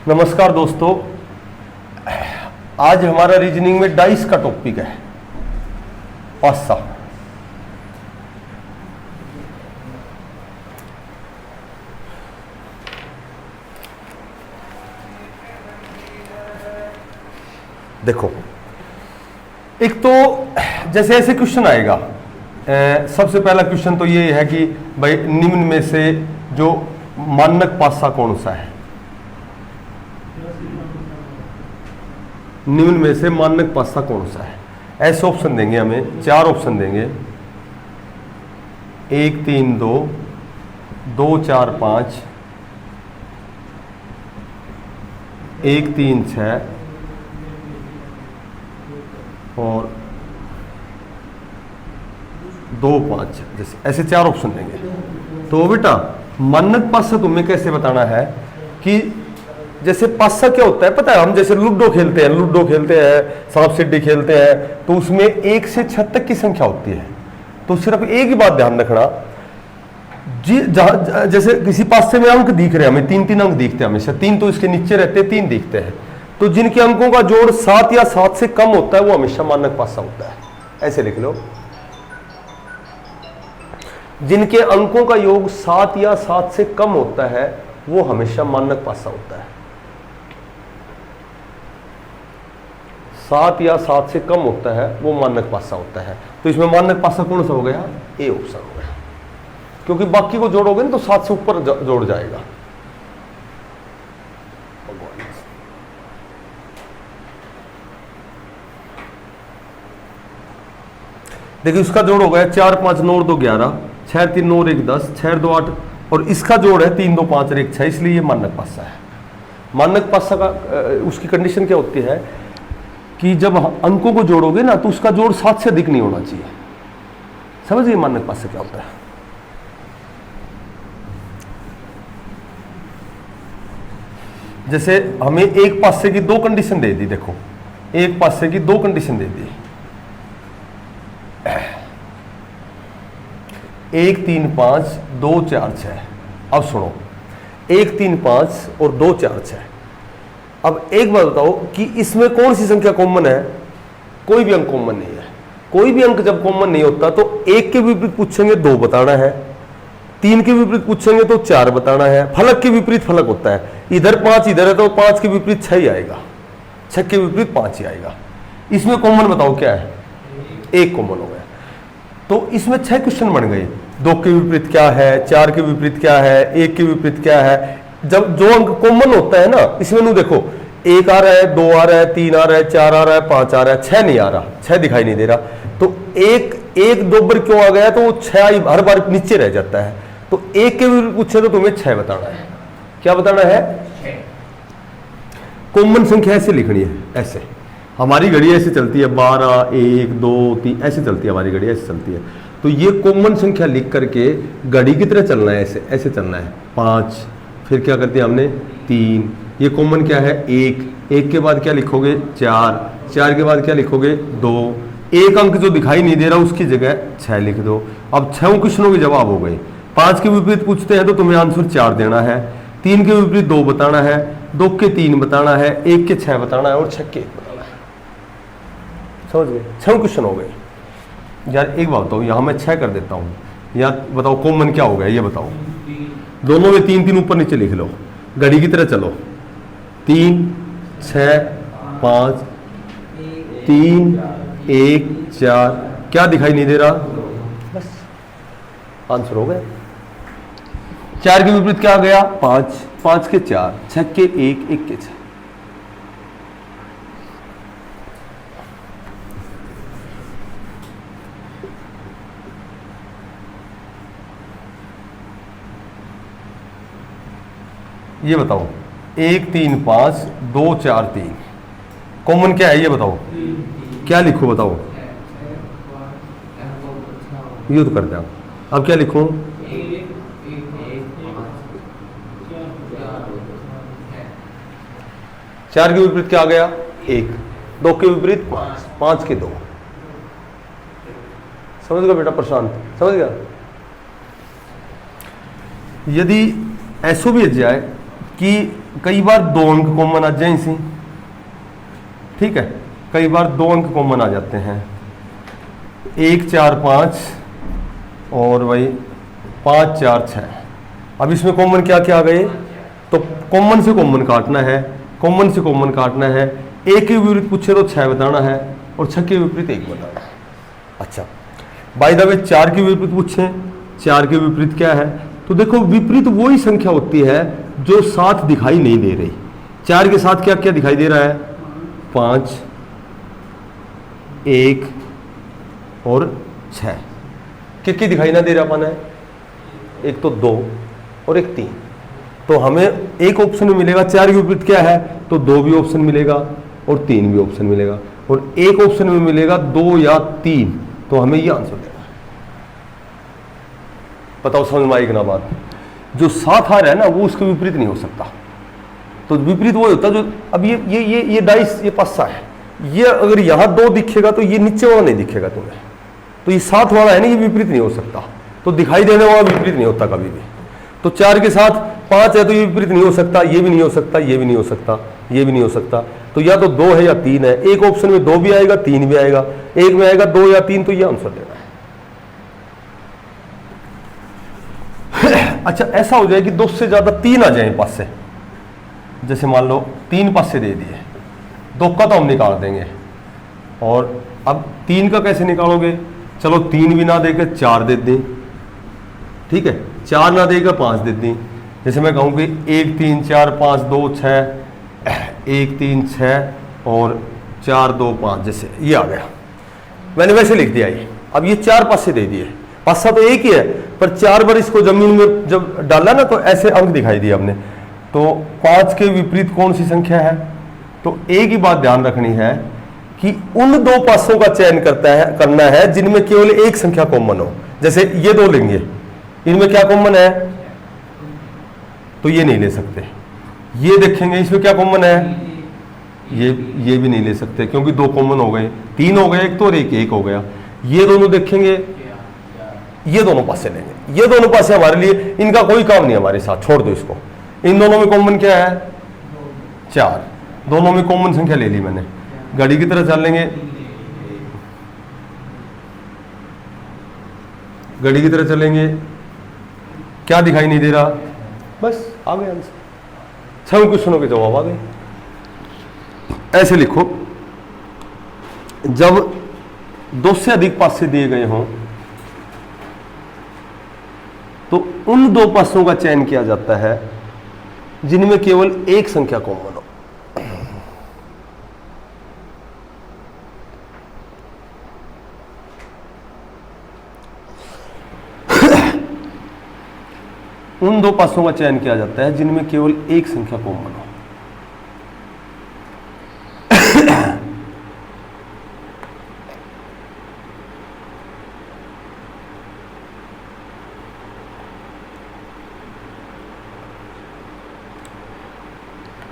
नमस्कार दोस्तों, आज हमारा रीजनिंग में डाइस का टॉपिक है पासा। देखो, एक तो जैसे ऐसे क्वेश्चन आएगा, सबसे पहला क्वेश्चन तो ये है कि भाई निम्न में से जो मानक पासा कौन सा है। निम्न में से मानक पासा कौन सा है। ऐसे ऑप्शन देंगे, हमें 4 ऑप्शन देंगे, 1 3 2, 2 4 5, 1 3 6 और 2 5, जैसे ऐसे 4 ऑप्शन देंगे। तो बेटा मानक पासा तुम्हें कैसे बताना है कि जैसे पासा क्या होता है पता है। हम जैसे लूडो खेलते हैं, सांप सीढ़ी खेलते हैं, तो उसमें 1 से 6 तक की संख्या होती है। तो सिर्फ एक ही बात ध्यान रखना, जैसे किसी पासे में अंक दिख रहे हैं, हमें 3 अंक दिखते हैं हमेशा, 3 तो इसके नीचे रहते हैं, 3 दिखते हैं, तो जिनके अंकों का जोड़ 7 या 7 से कम होता है वो हमेशा मानक पासा होता है। ऐसे लिख लो, जिनके अंकों का योग 7 या 7 से कम होता है वो हमेशा मानक पासा होता है। 7 या 7 से कम होता है वो मानक पासा होता है। तो इसमें मानक पासा कौन सा हो गया? ए ऑप्शन हो गया, क्योंकि बाकी को जोड़ोगे ना तो 7 से ऊपर जोड़ जाएगा। देखिए इसका जोड़ हो गया 4 5 9 2 11, 6 3 9 1 10, 6 2 8, और इसका जोड़ है 3 2 5 और 1 6, इसलिए ये मानक पासा है। मानक पासा का उसकी कंडीशन क्या होती है कि जब अंकों को जोड़ोगे ना तो उसका जोड़ 7 से अधिक नहीं होना चाहिए। समझिए मानक पासा क्या होता है। जैसे हमें एक पासे की 2 कंडीशन दे दी, देखो एक पासे की 2 कंडीशन दे दी, 1 3 5 2 4 6। अब सुनो, 1 3 5 और 2 4 6। अब एक बात बताओ कि इसमें कौन सी संख्या कॉमन है? कोई भी अंक कॉमन नहीं है। कोई भी अंक जब कॉमन नहीं होता तो 1 के विपरीत पूछेंगे 2 बताना है, 3 के विपरीत पूछेंगे तो 4 बताना है, फलक के विपरीत फलक होता है। इधर 5 इधर है तो 5 के विपरीत 6 ही आएगा, 6 के विपरीत 5 ही आएगा। इसमें कॉमन बताओ क्या है? 1 कॉमन हो गया। तो इसमें 6 क्वेश्चन बन गए। 2 के विपरीत क्या है, 4 के विपरीत क्या है, 1 के विपरीत क्या है। जब जो अंक कॉमन होता है ना, इसमें नु देखो 1 आ रहा है, 2 आ रहा है, 3 आ रहा है, 4 आ रहा है, 5 आ रहा है, 6 नहीं आ रहा, 6 दिखाई नहीं दे रहा। तो एक 2 बार क्यों आ गया? तो वो 6 हर बार नीचे रह जाता है। तो 1 के विपरीत पूछे तो तुम्हें 6 बताना है। क्या बताना है? कॉमन संख्या ऐसे लिखनी है, ऐसे। हमारी घड़ी ऐसे चलती है, 12 1 2 3 ऐसे चलती है हमारी घड़ी, ऐसे चलती है। तो ये कॉमन संख्या लिख करके घड़ी की तरह चलना है, ऐसे ऐसे चलना है। 5, फिर क्या करते हैं हमने 3, ये कॉमन क्या है 1 के बाद क्या लिखोगे 4 के बाद क्या लिखोगे 2, एक अंक जो दिखाई नहीं दे रहा उसकी जगह 6 लिख दो। अब 6 क्वेश्चनों के जवाब हो गए। 5 के विपरीत पूछते हैं तो तुम्हें आंसर 4 देना है, 3 के विपरीत 2 बताना है, 2 के 3 बताना है, 1 के 6 बताना है और 6 के 1 बताना है। समझ गए? 6 क्वेश्चन हो गए। यार एक बात बताओ, यहां मैं 6 कर देता हूं, या बताओ कॉमन क्या हो गया ये बताओ। दोनों में 3 3 ऊपर नीचे लिख लो, घड़ी की तरह चलो। 3 6 5 3 1 4, क्या दिखाई नहीं दे रहा? बस आंसर हो गया। 4 के विपरीत क्या आ गया? 5, 5 के 4, 6 के 1, 1 के 6। ये बताओ 1 3 5 2 4 3, कॉमन क्या है ये बताओ। क्या लिखो बताओ? ये तो कर दे। अब क्या लिखूं? 4 के विपरीत क्या आ गया? 1, 2 के विपरीत 5, 5 के 2। समझ गया बेटा प्रशांत? समझ गया? यदि ऐसो भी जाए कि कई बार 2 अंक कॉमन आ जाए इसी, ठीक है, कई बार 2 अंक कॉमन आ जाते हैं, 1 4 5 और भाई 5 4 6। अब इसमें कॉमन क्या क्या आ गए, तो कॉमन से कॉमन काटना है, कॉमन से कॉमन काटना है, एक के विपरीत पूछे तो 6 बताना है और 6 के विपरीत 1 बताना है। अच्छा, बाय द वे 4 के विपरीत पूछे, 4 के विपरीत क्या है, तो देखो विपरीत वही संख्या होती है जो साथ दिखाई नहीं दे रही। 4 के साथ क्या क्या दिखाई दे रहा है, 5 1 और 6। क्या दिखाई ना दे रहा पाना है, एक तो 2 और एक 3। तो हमें एक ऑप्शन में मिलेगा 4 के विपरीत क्या है, तो 2 भी ऑप्शन मिलेगा और 3 भी ऑप्शन मिलेगा, और एक ऑप्शन में मिलेगा 2 या 3, तो हमें ये आंसर देना है। बताओ समझ में आएगी ना बात। जो साथ आ रहा है ना वो उसके विपरीत नहीं हो सकता। तो विपरीत वो होता है जो, अब ये डाइस, ये पासा है, ये अगर यहां 2 दिखेगा तो ये नीचे वाला नहीं दिखेगा तुम्हें, तो ये साथ वाला है ना, ये विपरीत नहीं हो सकता। तो दिखाई देने वाला विपरीत नहीं होता कभी भी। तो 4 के साथ 5 है तो ये विपरीत नहीं हो सकता, ये भी नहीं हो सकता, ये भी नहीं हो सकता, ये भी नहीं हो सकता। तो या तो 2 है या 3 है, एक ऑप्शन में 2 भी आएगा 3 भी आएगा, एक में आएगा 2 या 3, तो ये आंसर देना है। अच्छा, ऐसा हो जाए कि 2 से ज्यादा 3 आ जाए पास से, जैसे मान लो 3 पास से दे दिए, 2 का तो हम निकाल देंगे, और अब 3 का कैसे निकालोगे, चलो 3 भी ना देकर 4 दे दें, ठीक है, 4 ना देकर 5 दे दें। जैसे मैं कहूँ कि 1 3 4 5 2 6, 1 3 6 और 4 2 5, जैसे ये आ गया, मैंने वैसे लिख दिया ये। अब ये 4 पासे दे दिए, पासा तो एक ही है, पर 4 बार इसको जमीन में जब डाला ना तो ऐसे अंक दिखाई दिए हमने। तो 5 के विपरीत कौन सी संख्या है, तो एक ही बात ध्यान रखनी है कि उन 2 पासों का चयन करना है जिनमें केवल एक संख्या कॉमन हो। जैसे ये 2 लेंगे, इनमें क्या कॉमन है, तो ये नहीं ले सकते। ये देखेंगे इसमें क्या कॉमन है, ये भी नहीं ले सकते क्योंकि 2 कॉमन हो गए, 3 हो गए एक तो, और एक हो गया। ये दोनों देखेंगे, ये दोनों पासे लेंगे, ये दोनों पासे हमारे लिए, इनका कोई काम नहीं हमारे साथ, छोड़ दो इसको। इन दोनों में कॉमन क्या है, 4, दोनों में कॉमन संख्या ले ली मैंने। घड़ी की तरह चलेंगे, घड़ी की तरह चलेंगे, क्या दिखाई नहीं दे रहा, बस आ गए आंसर, 6 क्वेश्चनों के जवाब आ गए। ऐसे लिखो, जब 2 से अधिक पासे दिए गए हों तो उन 2 पासों का चयन किया जाता है जिनमें केवल एक संख्या कॉमन हो। उन 2 पासों का चयन किया जाता है जिनमें केवल एक संख्या कॉमन हो।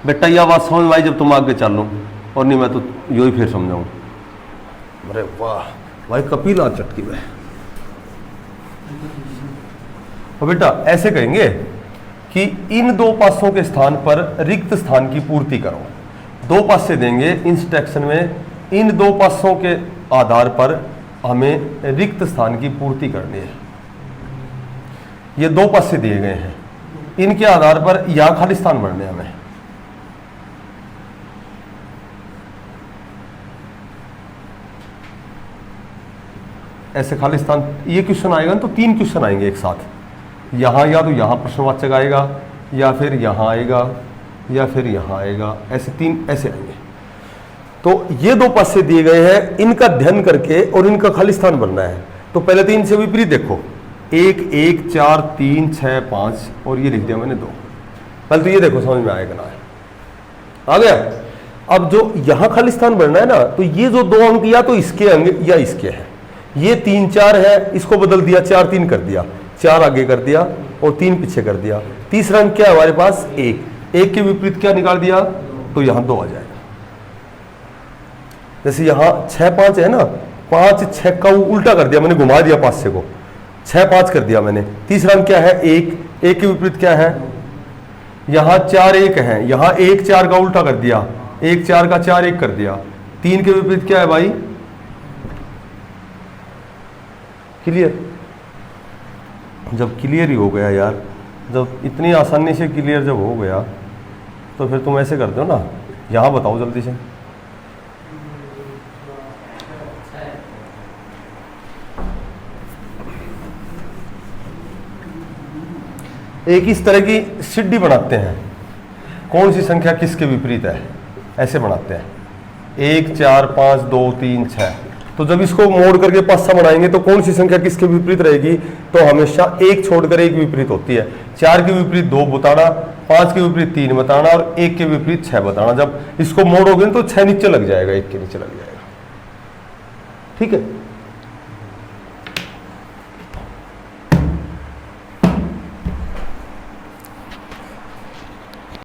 बेटा यह बात समझ में आई जब तुम आगे चलो, और नहीं मैं तो यू ही फिर समझाऊं। अरे वाह भाई, कपिल आज चटकी में। और बेटा ऐसे कहेंगे कि इन 2 पासों के स्थान पर रिक्त स्थान की पूर्ति करो। 2 पासे देंगे इंस्ट्रक्शन में, इन 2 पासों के आधार पर हमें रिक्त स्थान की पूर्ति करनी है। ये 2 पासे दिए गए हैं, इनके आधार पर यहां खाली स्थान भरने हमें। ऐसे खाली स्थान, ये क्वेश्चन आएगा ना तो 3 क्वेश्चन आएंगे एक साथ, यहाँ या तो यहाँ प्रश्नवाचक आएगा, या फिर यहाँ आएगा, या फिर यहाँ आएगा, ऐसे 3 ऐसे आएंगे। तो ये 2 पासे दिए गए हैं, इनका अध्ययन करके और इनका खाली स्थान बनना है। तो पहले 3 से विपरीत देखो, 1 1 4 3 6 5, और ये लिख दिया मैंने 2। पहले तो ये देखो समझ में आएगा ना, आ गया। अब जो यहाँ खाली स्थान बनना है ना, तो ये जो 2 अंक या तो इसके अंक या इसके हैं। ये 3 4 है, इसको बदल दिया, 4 3 कर दिया, 4 आगे कर दिया और 3 पीछे कर दिया। तीसरा अंक क्या है हमारे पास, 1 के विपरीत क्या निकाल दिया, तो यहां 2 आ जाएगा। जैसे यहां 6 5 है ना, 5 6 का उल्टा कर दिया मैंने, घुमा दिया पासे को, 6 5 कर दिया मैंने। तीसरा अंक क्या है, 1 के विपरीत क्या है, यहाँ 4 1 है, यहाँ 1 4 का उल्टा कर दिया, 1 4 का 4 1 कर दिया। 3 के विपरीत क्या है भाई? क्लियर? जब क्लियर ही हो गया यार, जब इतनी आसानी से क्लियर जब हो गया तो फिर तुम ऐसे कर दो ना, यहाँ बताओ जल्दी से। एक इस तरह की सीढ़ी बनाते हैं, कौन सी संख्या किसके विपरीत है, ऐसे बनाते हैं 1 4 5 2 3 6। तो जब इसको मोड़ करके पासा बनाएंगे तो कौन सी संख्या किसके विपरीत रहेगी? तो हमेशा एक छोड़कर एक विपरीत होती है। 4 के विपरीत 2 बताना, 5 के विपरीत 3 बताना और 1 के विपरीत 6 बताना। जब इसको मोड़ोगे तो 6 नीचे लग जाएगा, 1 के नीचे लग जाएगा। ठीक है।